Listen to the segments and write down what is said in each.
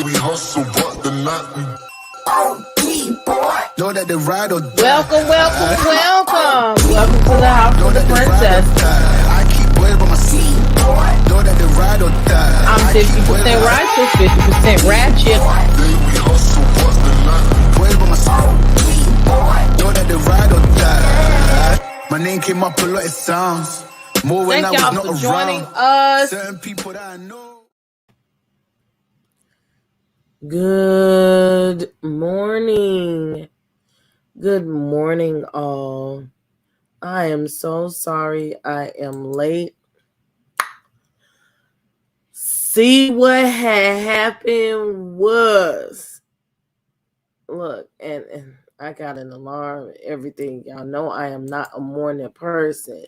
we hustle, but the night we know that the ride or die. Welcome to the House of the Princess. I keep waiting on my seat. Know that the ride or die. I'm 50% righteous, 50% ratchet. We hustle, but the night we waiting on my seat. Know that the ride or die. My name came up a lot, it sounds more when Thank I y'all was not for joining around. us. Certain people that I know. Good morning. Good morning, all. I am so sorry I am late. See, what had happened was, look, and I got an alarm, everything. Y'all know I am not a morning person.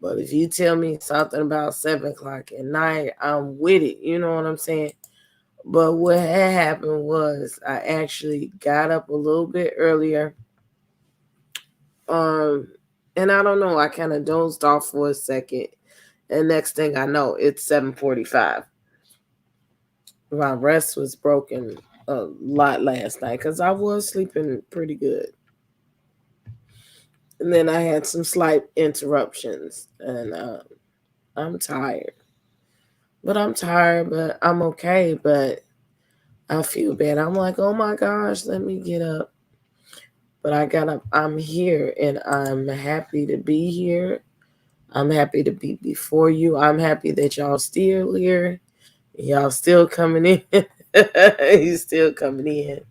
But if you tell me something about 7 o'clock at night, I'm with it. You know what I'm saying? But what had happened was I actually got up a little bit earlier. And I don't know, I kind of dozed off for a second. And next thing I know, it's 7:45. My rest was broken a lot last night because I was sleeping pretty good. And then I had some slight interruptions. And I'm tired. But I'm okay. But I feel bad. I'm like, oh my gosh, let me get up. But I got up. I'm here, and I'm happy to be here. I'm happy to be before you. I'm happy that y'all still here. Y'all still coming in. You still coming in.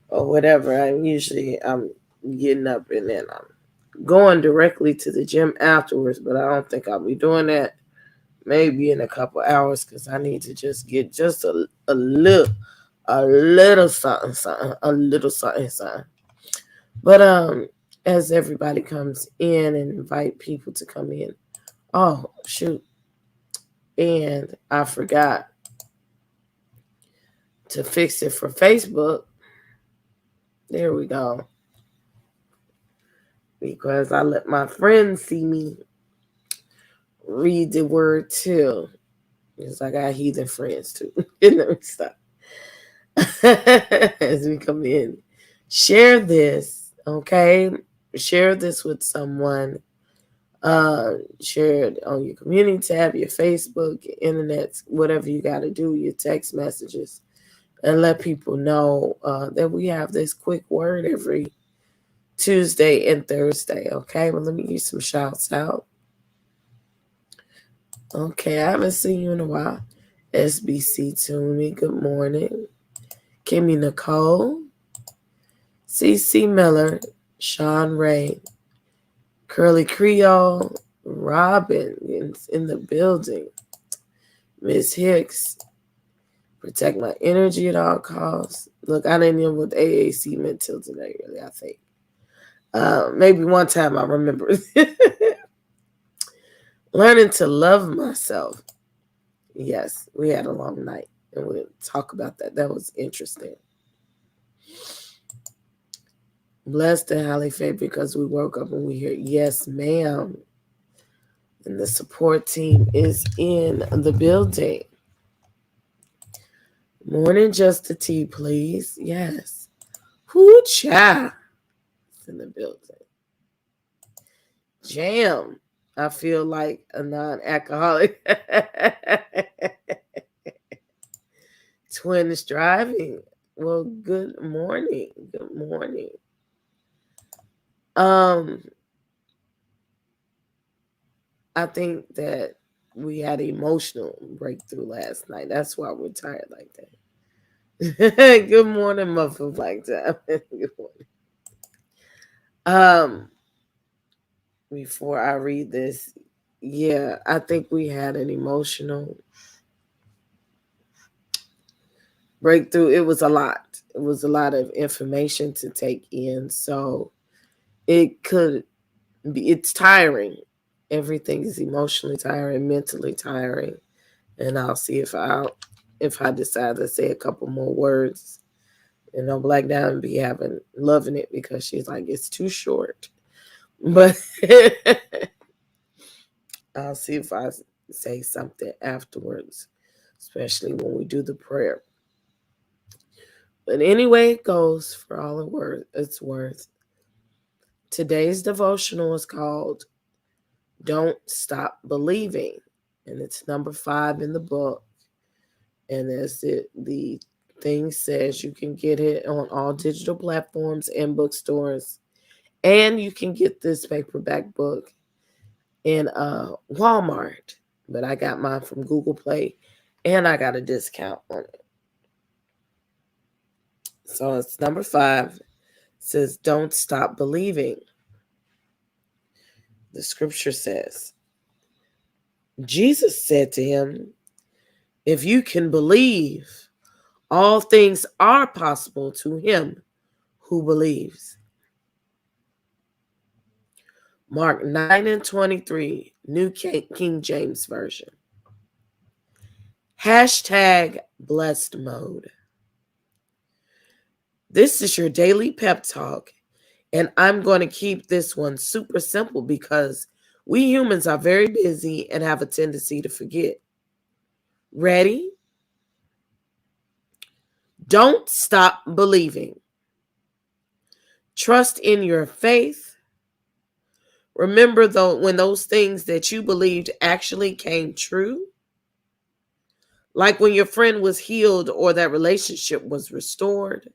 Or whatever. I'm getting up and then I'm going directly to the gym afterwards, but I don't think I'll be doing that maybe in a couple hours because I need to just get just a little something, a little something. But as everybody comes in and invite people to come in. Oh, shoot. And I forgot to fix it for Facebook. There we go. Because I let my friends see me read the word too. Because I got heathen friends too. Let me stop. As we come in. Share this, okay? Share this with someone. Share it on your community tab, your Facebook, your internet, whatever you got to do, your text messages. And let people know that we have this quick word every Tuesday and Thursday, okay? Well, let me give some shouts out. Okay, I haven't seen you in a while. SBC Tooney, good morning. Kimmy Nicole, CC Miller, Sean Ray, Curly Creole, Robin is in the building. Miss Hicks, protect my energy at all costs. Look, I didn't know what AAC meant till today, really, I think. Maybe one time I remember. Learning to love myself. Yes, we had a long night, and we'll talk about that. That was interesting. Blessed and highly favored because we woke up and we hear, yes, ma'am. And the support team is in the building. Morning, just a tea, please. Yes. Hoo cha. It's in the building. Jam. I feel like a non-alcoholic. Twin is driving. Well, good morning. Good morning. I think that we had an emotional breakthrough last night. That's why we're tired like that. Good morning, Muffin Black Time. Good morning. Before I read this, yeah, I think we had an emotional breakthrough. It was a lot. It was a lot of information to take in. So it's tiring. Everything is emotionally tiring, mentally tiring. And I'll see if I decide to say a couple more words. Black Diamond be loving it because she's like, it's too short. But I'll see if I say something afterwards, especially when we do the prayer. But anyway, it goes for all it's worth. Today's devotional is called Don't Stop Believing. And it's number 5 in the book. And as the thing says, you can get it on all digital platforms and bookstores. And you can get this paperback book in Walmart. But I got mine from Google Play. And I got a discount on it. So it's number 5. It says, Don't Stop Believing. The scripture says, Jesus said to him, if you can believe, all things are possible to him who believes. Mark 9:23, New King James Version. #blessed mode. This is your daily pep talk, and I'm going to keep this one super simple because we humans are very busy and have a tendency to forget. Ready? Don't stop believing. Trust in your faith. Remember when those things that you believed actually came true? Like when your friend was healed or that relationship was restored?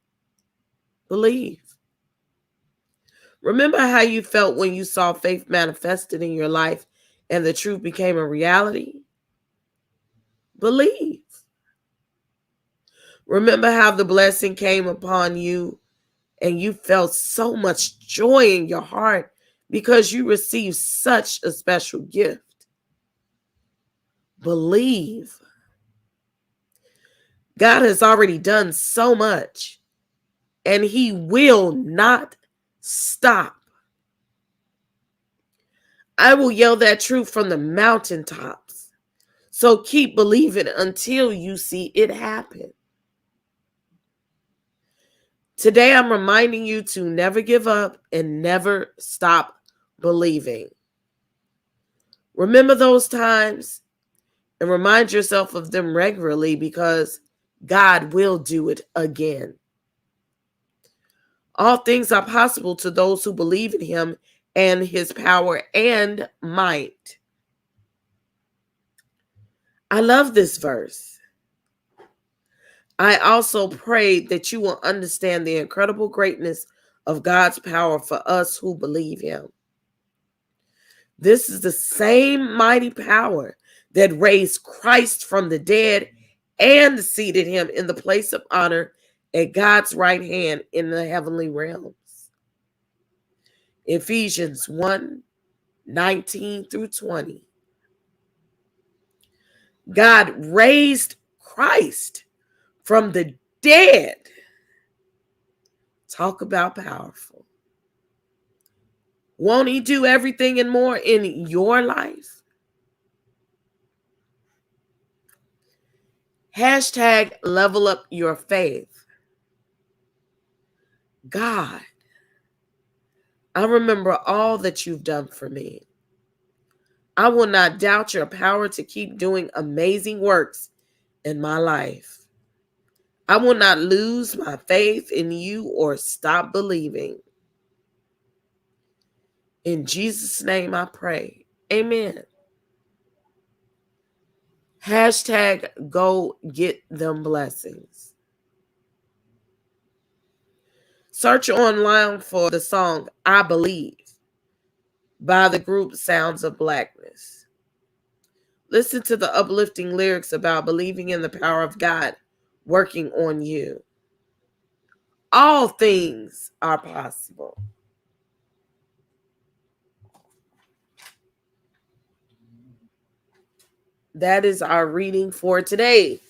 Believe. Remember how you felt when you saw faith manifested in your life and the truth became a reality? Believe. Remember how the blessing came upon you and you felt so much joy in your heart because you received such a special gift? Believe. God has already done so much, and he will not stop. I will yell that truth from the mountaintops. So keep believing until you see it happen. Today, I'm reminding you to never give up and never stop believing. Remember those times and remind yourself of them regularly because God will do it again. All things are possible to those who believe in him and his power and might. I love this verse. I also pray that you will understand the incredible greatness of God's power for us who believe him. This is the same mighty power that raised Christ from the dead and seated him in the place of honor at God's right hand in the heavenly realms. Ephesians 1:19-20. God raised Christ from the dead. Talk about powerful. Won't he do everything and more in your life? #level up your faith. God, I remember all that you've done for me. I will not doubt your power to keep doing amazing works in my life. I will not lose my faith in you or stop believing. In Jesus' name I pray. Amen. #go get them blessings. Search online for the song I Believe by the group Sounds of Blackness. Listen to the uplifting lyrics about believing in the power of God working on you. All things are possible. That is our reading for today.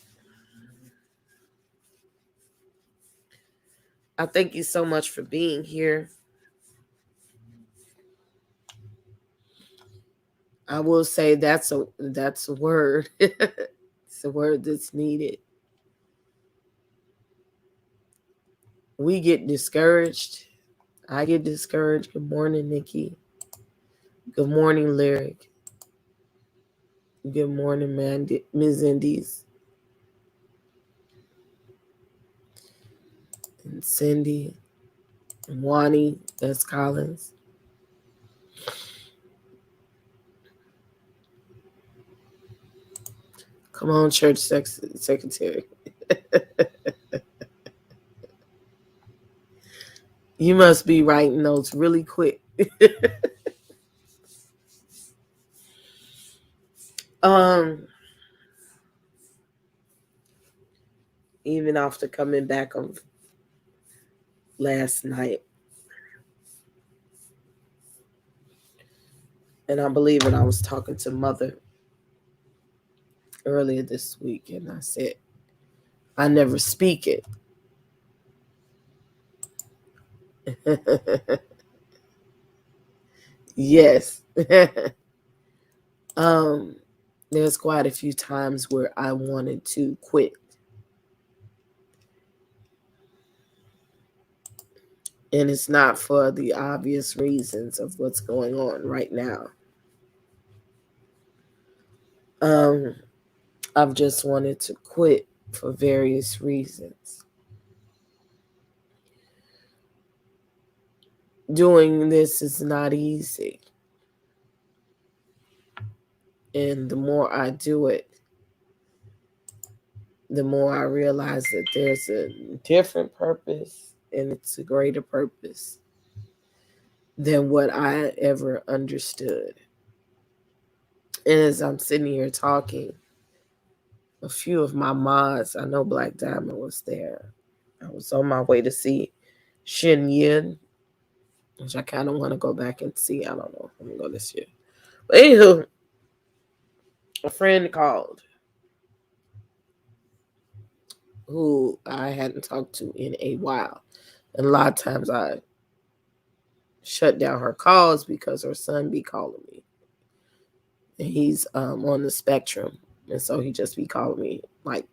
I thank you so much for being here. I will say that's a word. It's a word that's needed. We get discouraged. I get discouraged. Good morning, Nikki. Good morning, Lyric. Good morning, Ms. Indies. and Cindy and Wani S. Collins. Come on, church secretary. You must be writing notes really quick. Even after coming back on last night, and I believe when I was talking to Mother earlier this week, and I said, I never speak it. Yes. There's quite a few times where I wanted to quit. And it's not for the obvious reasons of what's going on right now. I've just wanted to quit for various reasons. Doing this is not easy. And the more I do it, the more I realize that there's a different purpose, and it's a greater purpose than what I ever understood. And as I'm sitting here talking, a few of my mods, I know Black Diamond was there. I was on my way to see Shin Yin, which I kind of want to go back and see. I don't know. I'm going to go this year. But anywho, a friend called who I hadn't talked to in a while. And a lot of times I shut down her calls because her son be calling me. And he's on the spectrum. And so he just be calling me like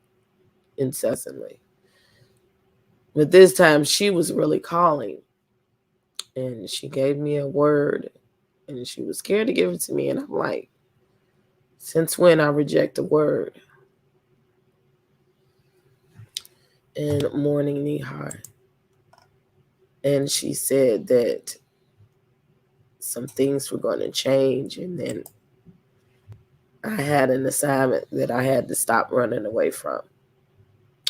incessantly. But this time she was really calling. And she gave me a word. And she was scared to give it to me. And I'm like, since when I reject a word? And morning Nihar. And she said that some things were going to change. And then I had an assignment that I had to stop running away from.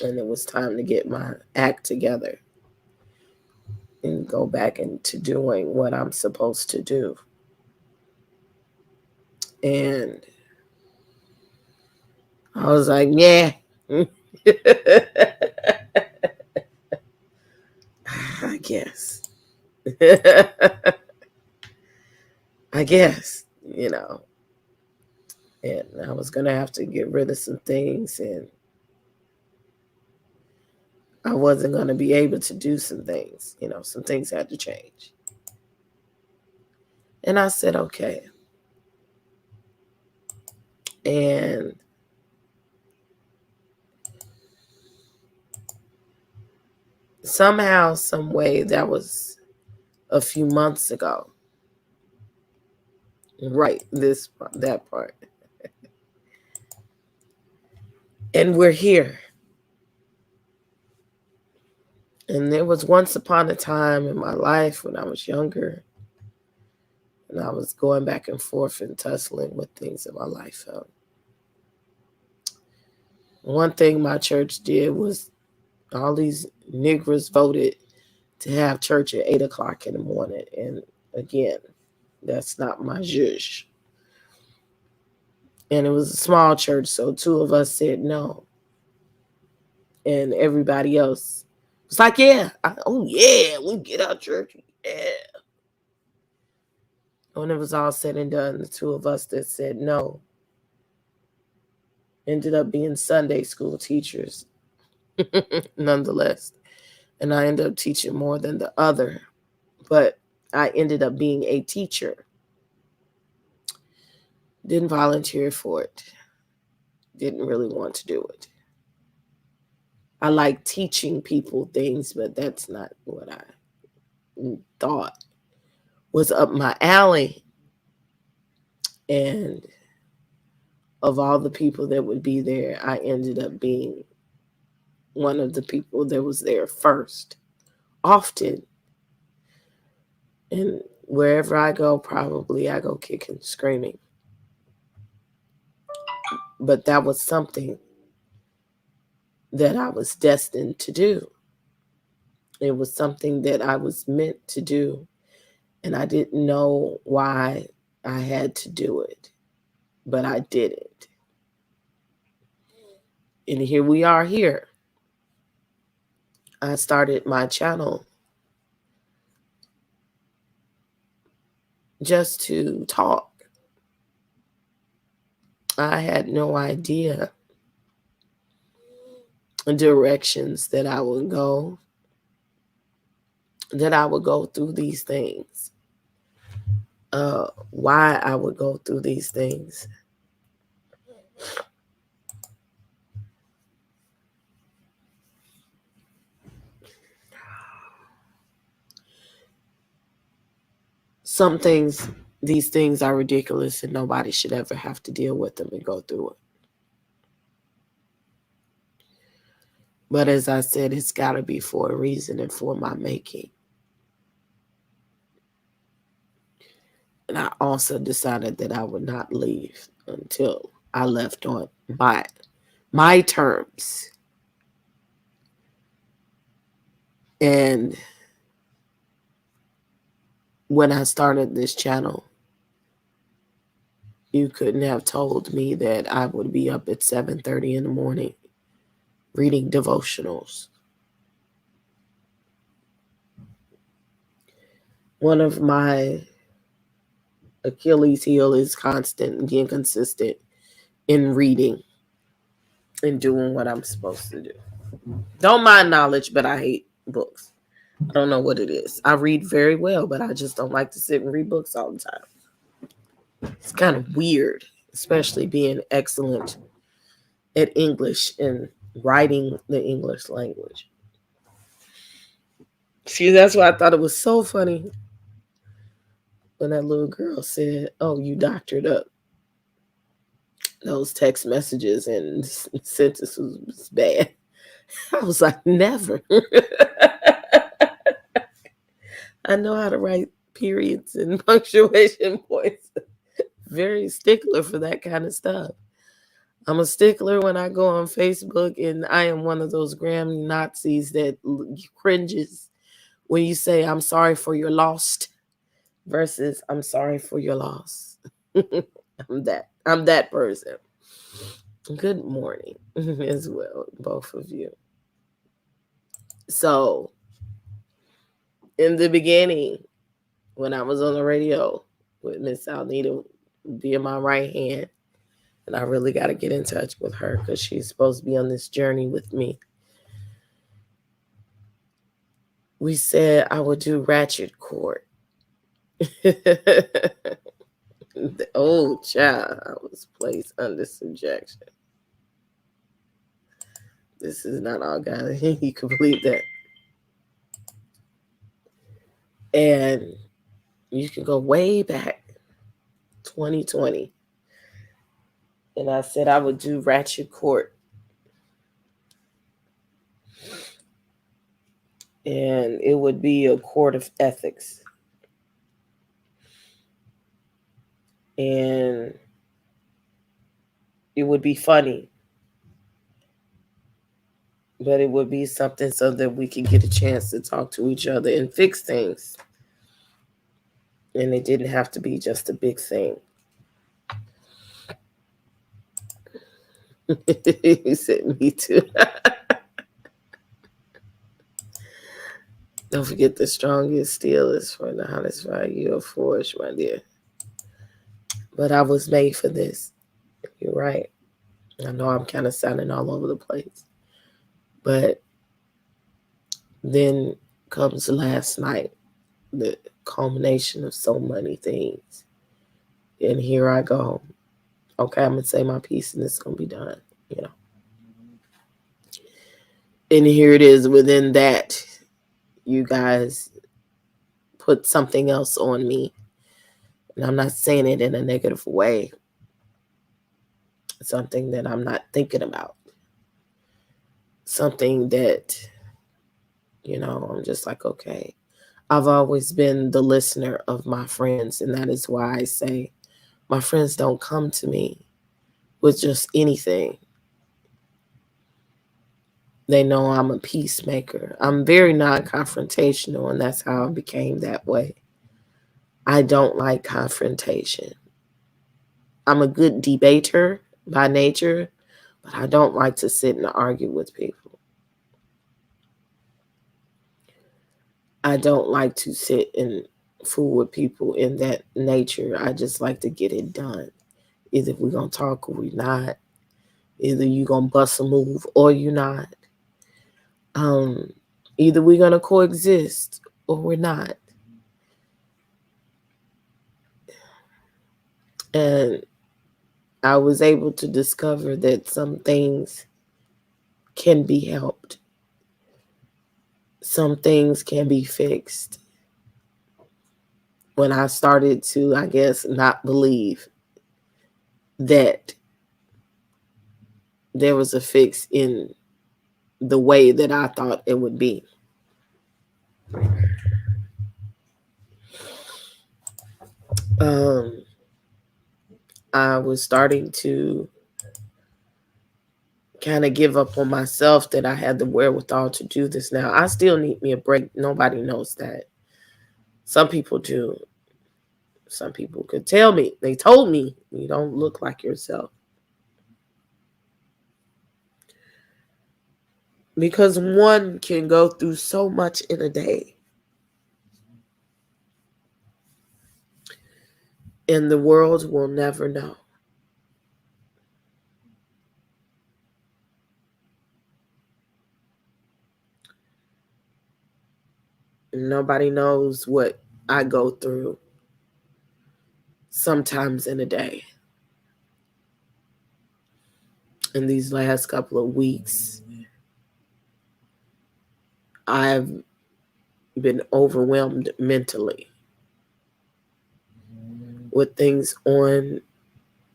And it was time to get my act together and go back into doing what I'm supposed to do. And I was like, yeah. I guess. I guess, And I was going to have to get rid of some things, and I wasn't going to be able to do some things. Some things had to change. And I said, okay. And somehow, some way, that was a few months ago. Right, that part. And we're here. And there was once upon a time in my life when I was younger, and I was going back and forth and tussling with things in my life. One thing my church did was all these niggers voted to have church at 8 o'clock in the morning. And again, that's not my zhuzh. And it was a small church, so two of us said no. And everybody else was like, yeah, we get our church, yeah. When it was all said and done, the two of us that said no ended up being Sunday school teachers, nonetheless. And I ended up teaching more than the other, but I ended up being a teacher. Didn't volunteer for it. Didn't really want to do it. I like teaching people things, but that's not what I thought was up my alley. And of all the people that would be there, I ended up being one of the people that was there first. often. And wherever I go, probably I go kicking, screaming. But that was something that I was destined to do. It was something that I was meant to do. And I didn't know why I had to do it, but I did it. And here we are here. I started my channel just to talk. I had no idea the directions that I would go, through these things, why I would go through these things. Some things, these things are ridiculous and nobody should ever have to deal with them and go through it. But as I said, it's got to be for a reason and for my making. And I also decided that I would not leave until I left on my terms. And when I started this channel, you couldn't have told me that I would be up at 7:30 in the morning reading devotionals. One of my Achilles heel is constant and being consistent in reading and doing what I'm supposed to do. Don't mind knowledge, but I hate books. I don't know what it is. I read very well, but I just don't like to sit and read books all the time. It's kind of weird, especially being excellent at English and writing the English language. See, that's why I thought it was so funny when that little girl said, "Oh, you doctored up those text messages and sentences was bad." I was like, never. I know how to write periods and punctuation points. Very stickler for that kind of stuff. I'm a stickler when I go on Facebook, and I am one of those Grammy Nazis that cringes when you say, "I'm sorry for your lost," versus "I'm sorry for your loss." I'm that person. Good morning as well, both of you. So, in the beginning, when I was on the radio with Miss Alnita being my right hand, and I really got to get in touch with her because she's supposed to be on this journey with me. We said I would do ratchet court. The old child, I was placed under subjection. This is not all God. You can believe that. And you can go way back, 2020. And I said I would do ratchet court. And it would be a court of ethics. And it would be funny. But it would be something so that we could get a chance to talk to each other and fix things. And it didn't have to be just a big thing. He said, "Me too." Don't forget the strongest steel is for the hottest fire you are forged, my dear. But I was made for this. You're right. I know I'm kind of sounding all over the place. But then comes last night, the culmination of so many things. And here I go. Okay, I'm going to say my piece and it's going to be done, And here it is within that. You guys put something else on me. And I'm not saying it in a negative way. Something that I'm not thinking about. Something that I'm just like, okay. I've always been the listener of my friends, and that is why I say my friends don't come to me with just anything. They know I'm a peacemaker. I'm very non-confrontational, and that's how I became that way. I don't like confrontation. I'm a good debater by nature, but I don't like to sit and argue with people. I don't like to sit and fool with people in that nature. I just like to get it done. Either we're going to talk or we're not. Either you're going to bust a move or you're not. Either we're going to coexist or we're not. And I was able to discover that some things can be helped. Some things can be fixed. When I started to, I guess, not believe that there was a fix in the way that I thought it would be. I was starting to kind of give up on myself that I had the wherewithal to do this now. I still need me a break. Nobody knows that. Some people do. Some people could tell me. They told me, you don't look like yourself. Because one can go through so much in a day. And the world will never know. Nobody knows what I go through sometimes in a day. In these last couple of weeks, I've been overwhelmed mentally with things on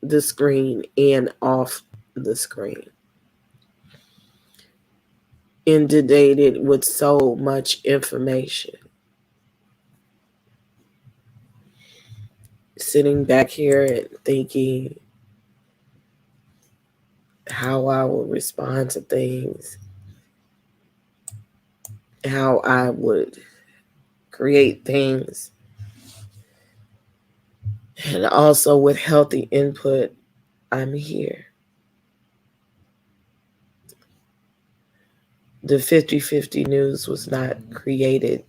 the screen and off the screen. Inundated with so much information. Sitting back here and thinking how I would respond to things, how I would create things, and also with healthy input, I'm here. The 50-50 news was not created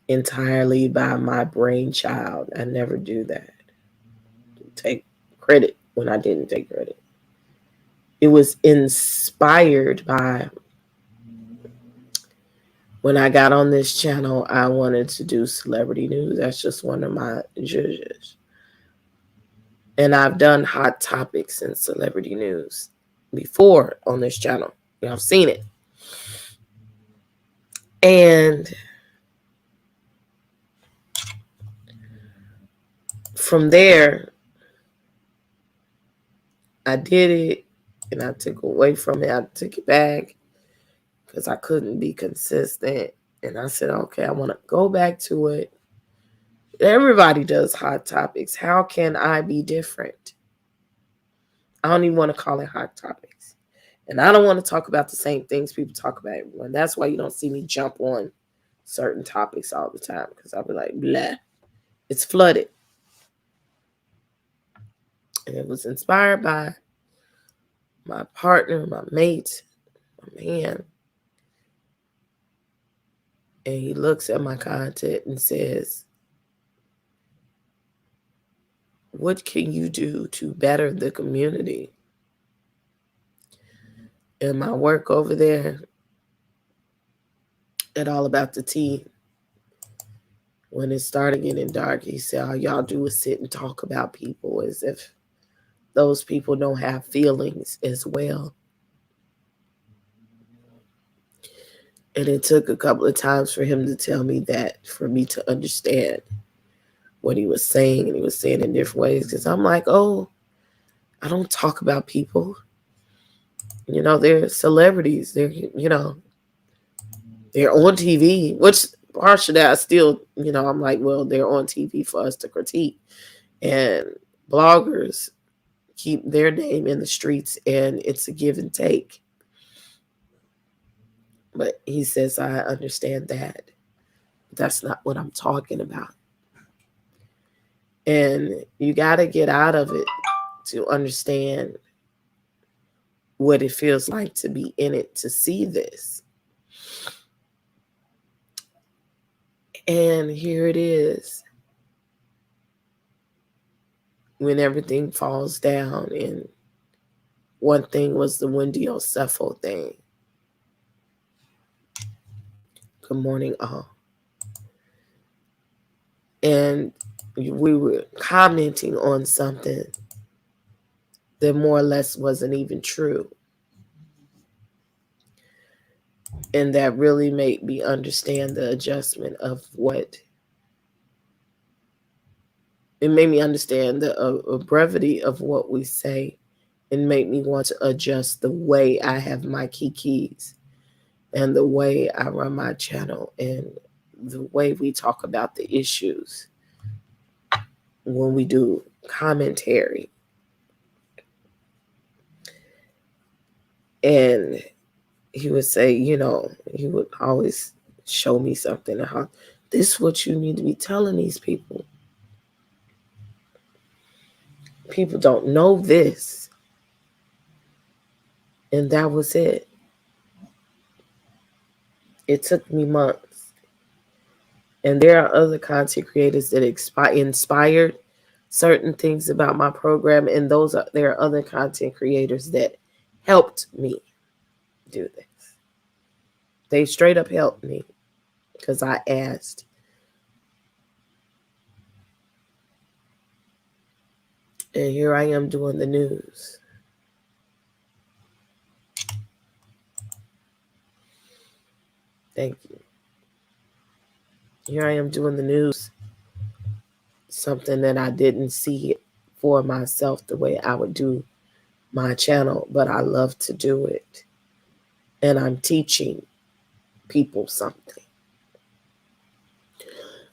entirely by my brainchild. I never do that. Take credit when I didn't take credit. It was inspired by when I got on this channel, I wanted to do celebrity news. That's just one of my judges. And I've done hot topics and celebrity news before on this channel. Y'all seen it. And from there, I did it and I took away from it. I took it back because I couldn't be consistent. And I said, okay, I want to go back to it. Everybody does hot topics. How can I be different? I don't even want to call it hot topics. And I don't want to talk about the same things people talk about everyone. That's why you don't see me jump on certain topics all the time, because I'll be like, blah. It's flooded. And it was inspired by my partner, my mate, my man. And he looks at my content and says, what can you do to better the community? And my work over there at All About the Tea, when it started getting dark, he said, all y'all do is sit and talk about people as if those people don't have feelings as well. And it took a couple of times for him to tell me that, for me to understand what he was saying. And he was saying in different ways, because I'm like, oh, I don't talk about people. They're celebrities. They're, They're on TV, which partially that I still, I'm like, well, they're on TV for us to critique. And bloggers keep their name in the streets, and it's a give and take. But he says, I understand that. That's not what I'm talking about. And you got to get out of it to understand what it feels like to be in it, to see this. And here it is. When everything falls down, and one thing was the Wendy Osefo thing. Good morning, all. And we were commenting on something that more or less wasn't even true. And that really made me understand the adjustment of what. It made me understand the brevity of what we say, and made me want to adjust the way I have my keys and the way I run my channel and the way we talk about the issues when we do commentary. And he would say, he would always show me something. How this is what you need to be telling these people. People don't know this. And that was it. It took me months. And there are other content creators that inspired certain things about my program. And there are other content creators that helped me do this. They straight up helped me because I asked. And here I am doing the news. Thank you. Here I am doing the news. Something that I didn't see for myself the way I would do my channel, but I love to do it. And I'm teaching people something.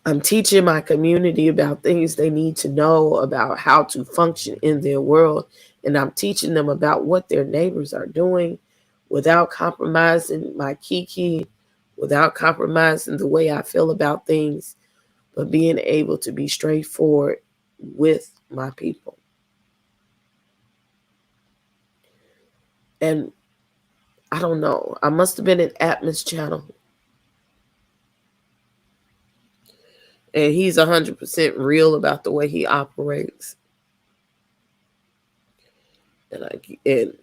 I'm teaching my community about things they need to know about how to function in their world. And I'm teaching them about what their neighbors are doing without compromising my kiki, without compromising the way I feel about things, but being able to be straightforward with my people. And I don't know, I must have been in Atmos channel. And he's 100% real about the way he operates. And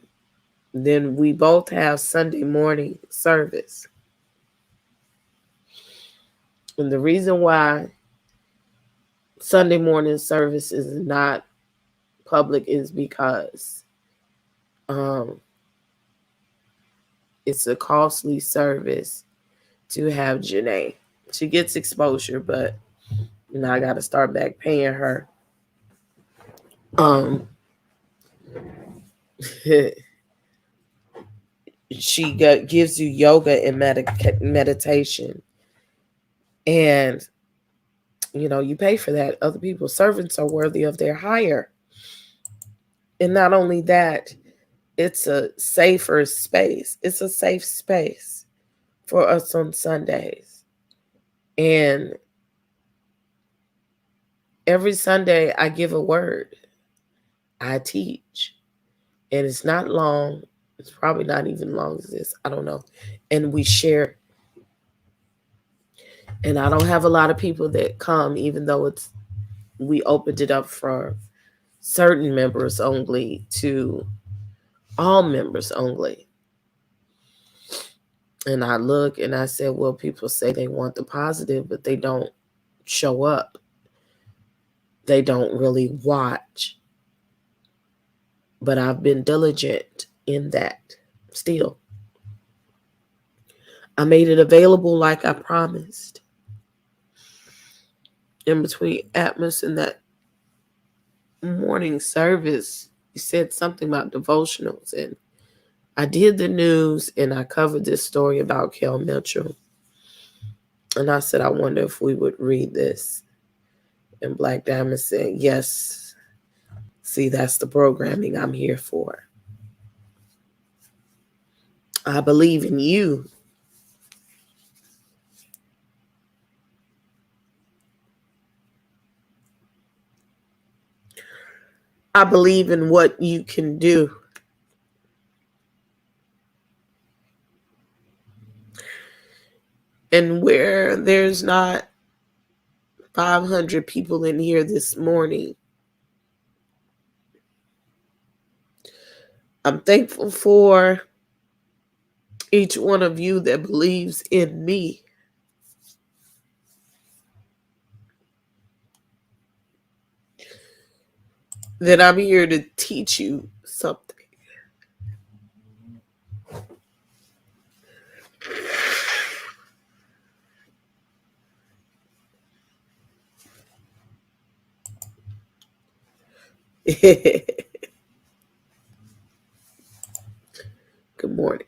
then we both have Sunday morning service. And the reason why Sunday morning service is not public is because it's a costly service to have Janae. She gets exposure, but I got to start back paying her. She gives you yoga and meditation. And, you pay for that. Other people's servants are worthy of their hire. And not only that, it's a safer space. It's a safe space for us on Sundays. And every Sunday I give a word. I teach. And it's not long. It's probably not even long as this. I don't know. And we share. And I don't have a lot of people that come, even though we opened it up for certain members only to all members only. And I look and I said, well, people say they want the positive, but they don't show up. They don't really watch. But I've been diligent in that still. I made it available like I promised. In between Atmos and that morning service, you said something about devotionals. And I did the news and I covered this story about Kel Mitchell. And I said, I wonder if we would read this. And Black Diamond said, yes. See, that's the programming I'm here for. I believe in you. I believe in what you can do. And where there's not 500 people in here this morning, I'm thankful for each one of you that believes in me. That I'm here to teach you something. Good morning.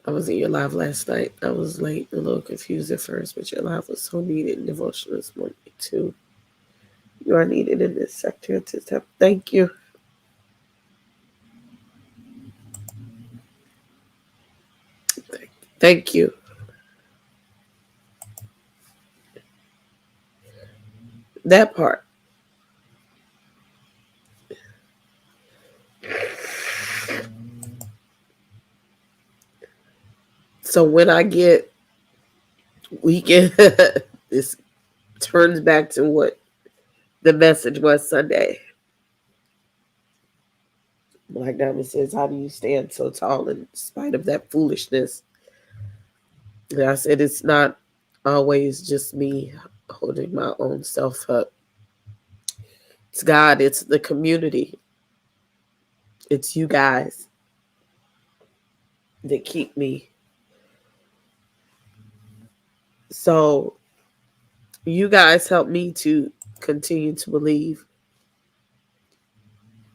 I was in your live last night. I was late, a little confused at first, but your live was so needed in devotional this morning too. You are needed in this sector. Thank you. Thank you. That part. So when I get weekend, this turns back to what the message was Sunday. Black Diamond says, how do you stand so tall in spite of that foolishness? And I said, it's not always just me holding my own self up. It's God. It's the community. It's you guys that keep me. So you guys help me to continue to believe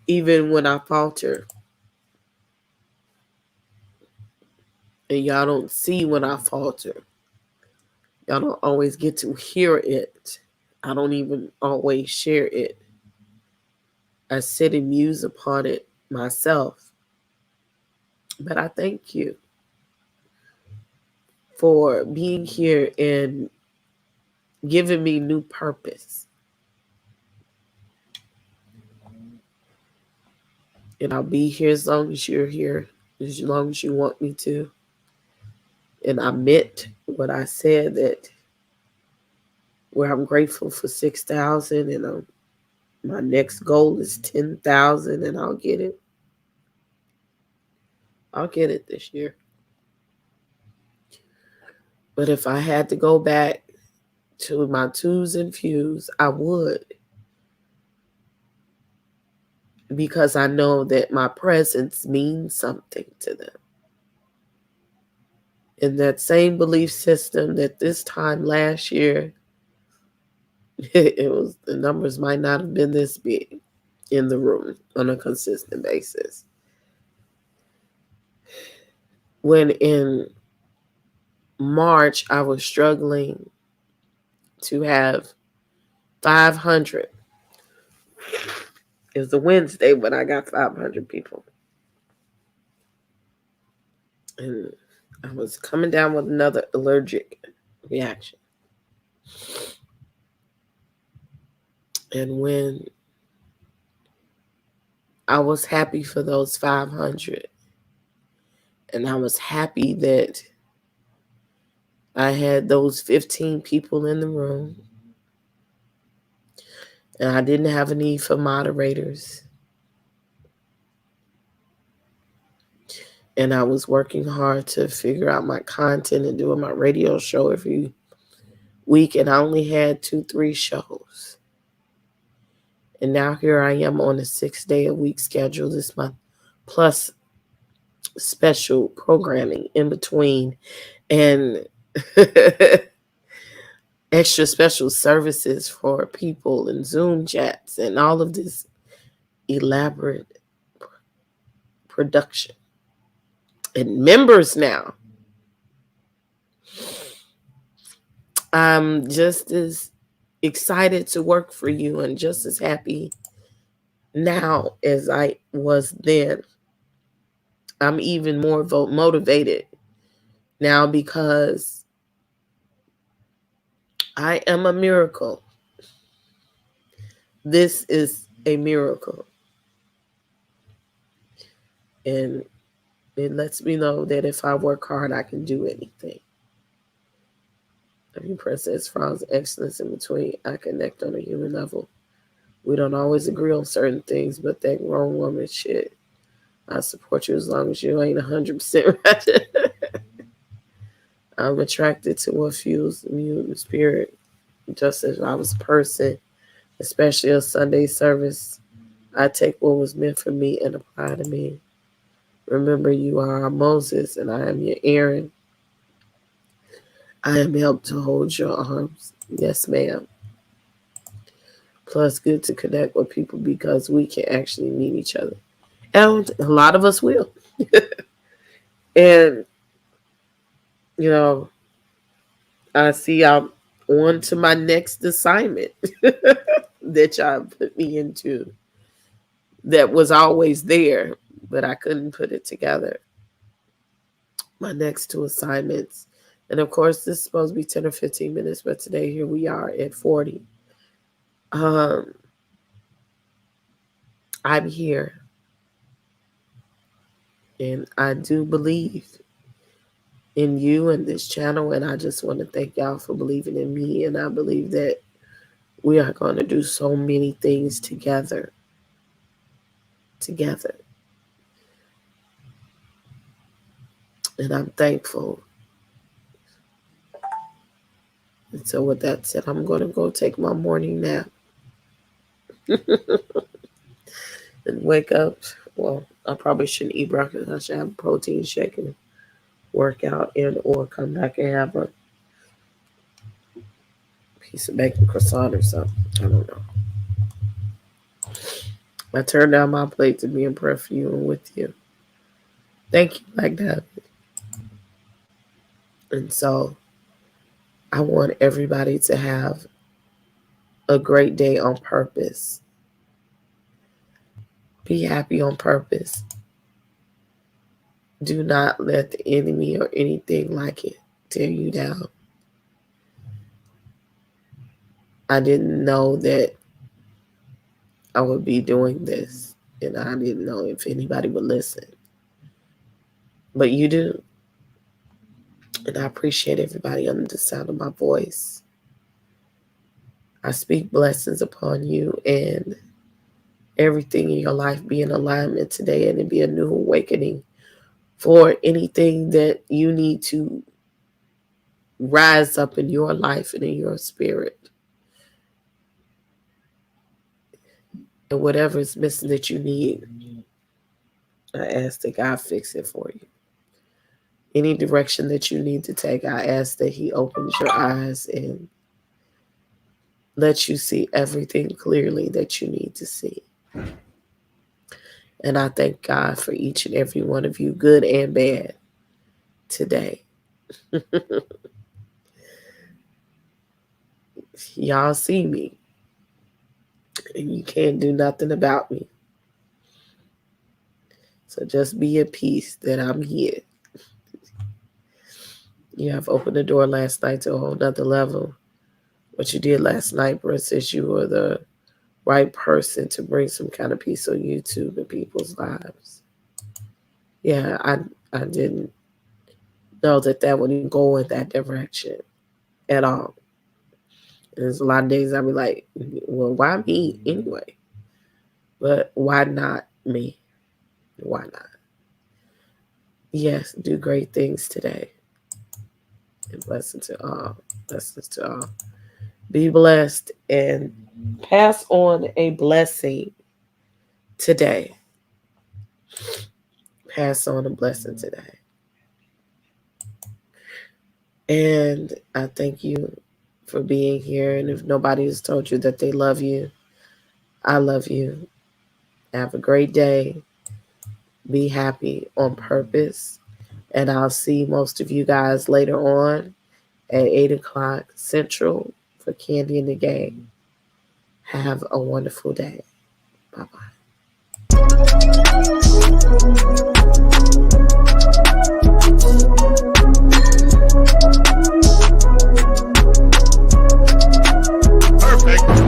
even when I falter. And y'all don't see when I falter. Y'all don't always get to hear it. I don't even always share it. I sit and muse upon it myself. But I thank you for being here and giving me new purpose. And I'll be here as long as you're here, as long as you want me to. And I meant what I said, that where I'm grateful for 6,000 and my next goal is 10,000 and I'll get it. I'll get it this year. But if I had to go back to my twos and fews, I would. Because I know that my presence means something to them. In that same belief system that this time last year, the numbers might not have been this big in the room on a consistent basis. When in March, I was struggling to have 500. It was the Wednesday when I got 500 people. And I was coming down with another allergic reaction. And when I was happy for those 500, and I was happy that I had those 15 people in the room, and I didn't have a need for moderators. And I was working hard to figure out my content and doing my radio show every week, and I only had 2-3 shows. And now here I am on a 6-day-a-week schedule this month, plus special programming in between and extra special services for people and Zoom chats and all of this elaborate production. And members now. I'm just as excited to work for you and just as happy now as I was then. I'm even more motivated now because I am a miracle. This is a miracle. And it lets me know that if I work hard, I can do anything. I mean, Princess finds excellence in between. I connect on a human level. We don't always agree on certain things, but that grown woman shit, I support you as long as you ain't 100% right. I'm attracted to what fuels the mutant spirit. Just as I was a person, especially a Sunday service, I take what was meant for me and apply to me. Remember, you are our Moses, and I am your Aaron. I am helped to hold your arms. Yes, ma'am. Plus, good to connect with people because we can actually meet each other. And a lot of us will. And, you know, I see I'm on to my next assignment that y'all put me into that was always there, but I couldn't put it together. My next two assignments. And of course, this is supposed to be 10 or 15 minutes, but today here we are at 40. I'm here. And I do believe in you and this channel. And I just want to thank y'all for believing in me. And I believe that we are going to do so many things together. And I'm thankful. And so with that said, I'm going to go take my morning nap and wake up. Well, I probably shouldn't eat breakfast. I should have a protein shake and work out and or come back and have a piece of bacon croissant or something. I don't know. I turn down my plate to be in prayer for you and with you. Thank you, like that. And so I want everybody to have a great day on purpose. Be happy on purpose. Do not let the enemy or anything like it tear you down. I didn't know that I would be doing this, and I didn't know if anybody would listen. But you do. And I appreciate everybody under the sound of my voice. I speak blessings upon you and everything in your life be in alignment today, and it be a new awakening for anything that you need to rise up in your life and in your spirit. And whatever is missing that you need, I ask that God fix it for you. Any direction that you need to take, I ask that He opens your eyes and lets you see everything clearly that you need to see. And I thank God for each and every one of you, good and bad, today. Y'all see me, and you can't do nothing about me. So just be at peace that I'm here. You have opened the door last night to a whole nother level. What you did last night, Princess, you were the right person to bring some kind of peace on YouTube in people's lives. Yeah, I didn't know that would go in that direction at all. And there's a lot of days I'll be like, well, why me anyway? But why not me? Why not? Yes, do great things today. And blessings to all. Blessings to all. Be blessed and pass on a blessing today. Pass on a blessing today. And I thank you for being here. And if nobody has told you that they love you, I love you. Have a great day. Be happy on purpose. And I'll see most of you guys later on at 8 o'clock Central for Candy and the Gang. Have a wonderful day. Bye-bye. Perfect.